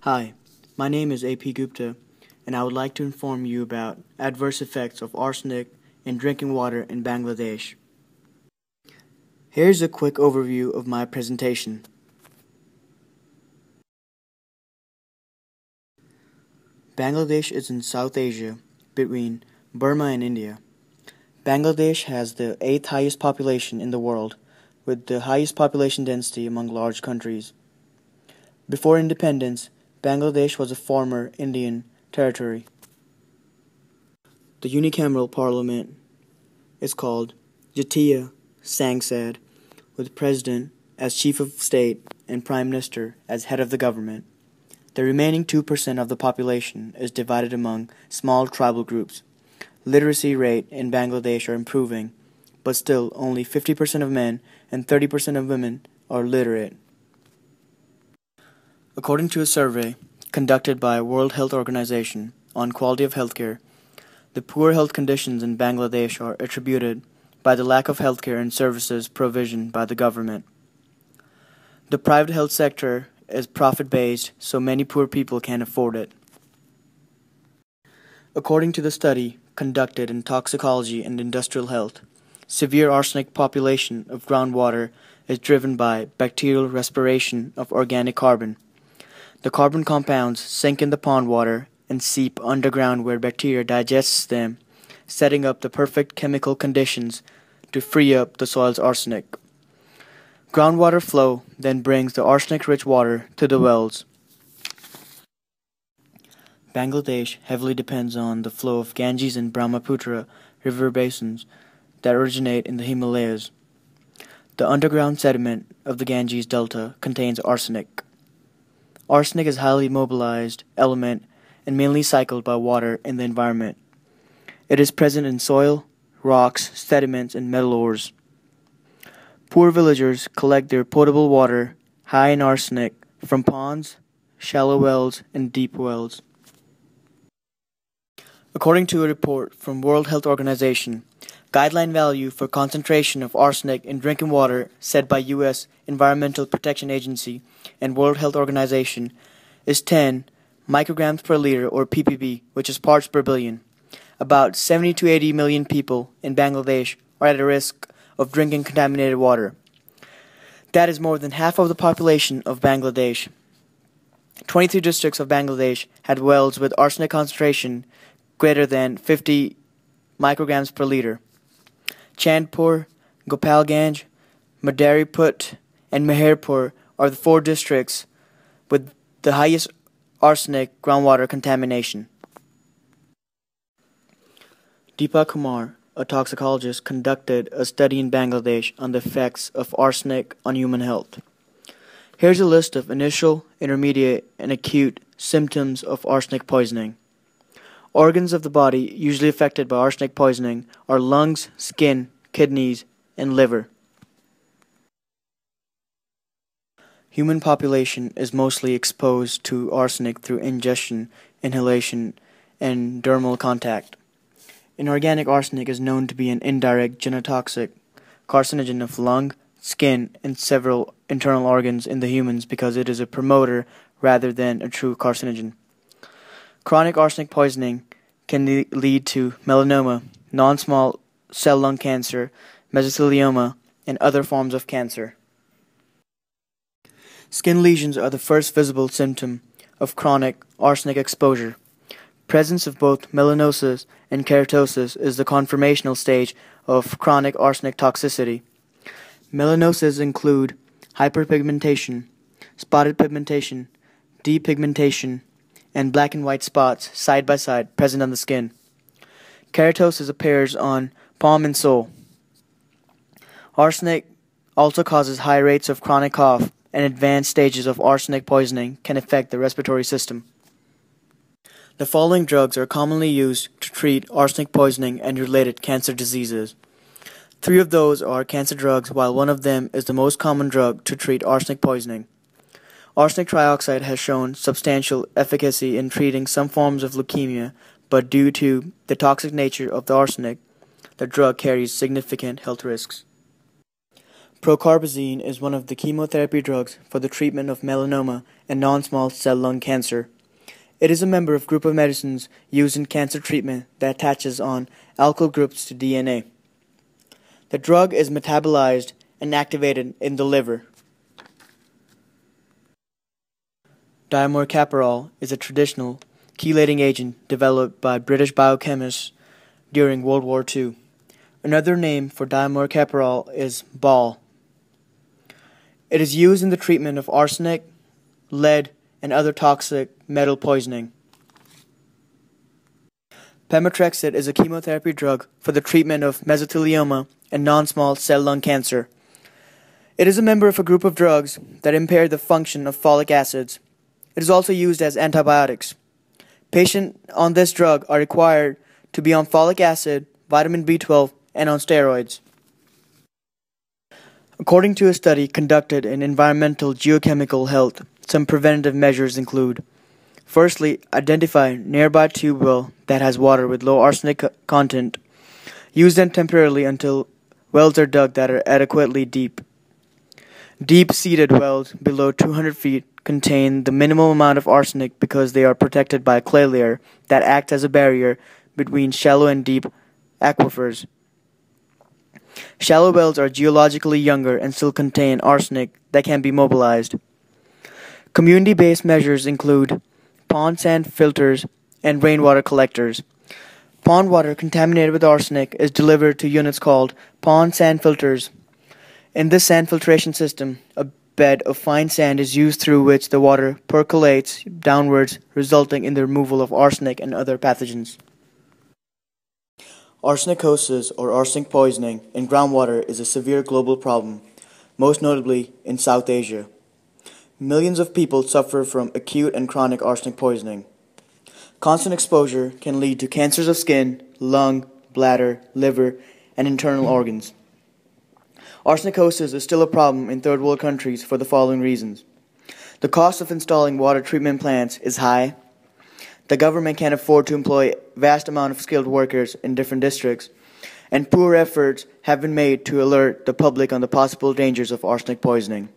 Hi, my name is AP Gupta, and I would like to inform you about adverse effects of arsenic in drinking water in Bangladesh. Here's a quick overview of my presentation. Bangladesh is in South Asia, between Burma and India. Bangladesh has the 8th highest population in the world, with the highest population density among large countries. Before independence, Bangladesh was a former Indian territory. The unicameral parliament is called Jatiya Sangsad, with President as Chief of State and Prime Minister as head of the government. The remaining 2% of the population is divided among small tribal groups. Literacy rate in Bangladesh are improving, but still only 50% of men and 30% of women are literate. According to a survey conducted by World Health Organization on quality of healthcare, the poor health conditions in Bangladesh are attributed by the lack of healthcare and services provision by the government. The private health sector is profit-based, so many poor people can't afford it. According to the study conducted in toxicology and industrial health, severe arsenic population of groundwater is driven by bacterial respiration of organic carbon. The carbon compounds sink in the pond water and seep underground where bacteria digests them, setting up the perfect chemical conditions to free up the soil's arsenic. Groundwater flow then brings the arsenic-rich water to the wells. Bangladesh heavily depends on the flow of Ganges and Brahmaputra river basins that originate in the Himalayas. The underground sediment of the Ganges Delta contains arsenic. Arsenic is a highly mobilized element and mainly cycled by water in the environment. It is present in soil, rocks, sediments, and metal ores. Poor villagers collect their potable water, high in arsenic, from ponds, shallow wells, and deep wells. According to a report from World Health Organization, guideline value for concentration of arsenic in drinking water set by U.S. Environmental Protection Agency and World Health Organization is 10 micrograms per liter, or ppb, which is parts per billion. About 70 to 80 million people in Bangladesh are at a risk of drinking contaminated water. That is more than half of the population of Bangladesh. 23 districts of Bangladesh had wells with arsenic concentration greater than 50 micrograms per liter. Chandpur, Gopalganj, Madariput, and Meherpur are the 4 districts with the highest arsenic groundwater contamination. Deepak Kumar, a toxicologist, conducted a study in Bangladesh on the effects of arsenic on human health. Here's a list of initial, intermediate, and acute symptoms of arsenic poisoning. Organs of the body usually affected by arsenic poisoning are lungs, skin, kidneys, and liver. Human population is mostly exposed to arsenic through ingestion, inhalation, and dermal contact. Inorganic arsenic is known to be an indirect genotoxic carcinogen of lung, skin, and several internal organs in the humans because it is a promoter rather than a true carcinogen. Chronic arsenic poisoning can lead to melanoma, non-small cell lung cancer, mesothelioma, and other forms of cancer. Skin lesions are the first visible symptom of chronic arsenic exposure. Presence of both melanosis and keratosis is the conformational stage of chronic arsenic toxicity. Melanoses include hyperpigmentation, spotted pigmentation, depigmentation, and black and white spots side by side present on the skin. Keratosis appears on palm and sole. Arsenic also causes high rates of chronic cough, and advanced stages of arsenic poisoning can affect the respiratory system. The following drugs are commonly used to treat arsenic poisoning and related cancer diseases. 3 of those are cancer drugs, while one of them is the most common drug to treat arsenic poisoning. Arsenic trioxide has shown substantial efficacy in treating some forms of leukemia, but due to the toxic nature of the arsenic, the drug carries significant health risks. Procarbazine is one of the chemotherapy drugs for the treatment of melanoma and non-small cell lung cancer. It is a member of group of medicines used in cancer treatment that attaches on alkyl groups to DNA. The drug is metabolized and activated in the liver. Diamorcaparol is a traditional chelating agent developed by British biochemists during World War II. Another name for diamorcaparol is BAL. It is used in the treatment of arsenic, lead, and other toxic metal poisoning. Pemetrexed is a chemotherapy drug for the treatment of mesothelioma and non-small cell lung cancer. It is a member of a group of drugs that impair the function of folic acids. It is also used as antibiotics. Patients on this drug are required to be on folic acid, vitamin B12, and on steroids. According to a study conducted in environmental geochemical health, some preventative measures include: firstly, identify nearby tube well that has water with low arsenic content. Use them temporarily until wells are dug that are adequately deep. Deep-seated wells below 200 feet contain the minimum amount of arsenic because they are protected by a clay layer that acts as a barrier between shallow and deep aquifers. Shallow wells are geologically younger and still contain arsenic that can be mobilized. Community-based measures include pond sand filters and rainwater collectors. Pond water contaminated with arsenic is delivered to units called pond sand filters. In this sand filtration system, a bed of fine sand is used through which the water percolates downwards, resulting in the removal of arsenic and other pathogens. Arsenicosis, or arsenic poisoning, in groundwater is a severe global problem, most notably in South Asia. Millions of people suffer from acute and chronic arsenic poisoning. Constant exposure can lead to cancers of skin, lung, bladder, liver, and internal organs. Arsenicosis is still a problem in third world countries for the following reasons. The cost of installing water treatment plants is high. The government can't afford to employ a vast amount of skilled workers in different districts, and poor efforts have been made to alert the public on the possible dangers of arsenic poisoning.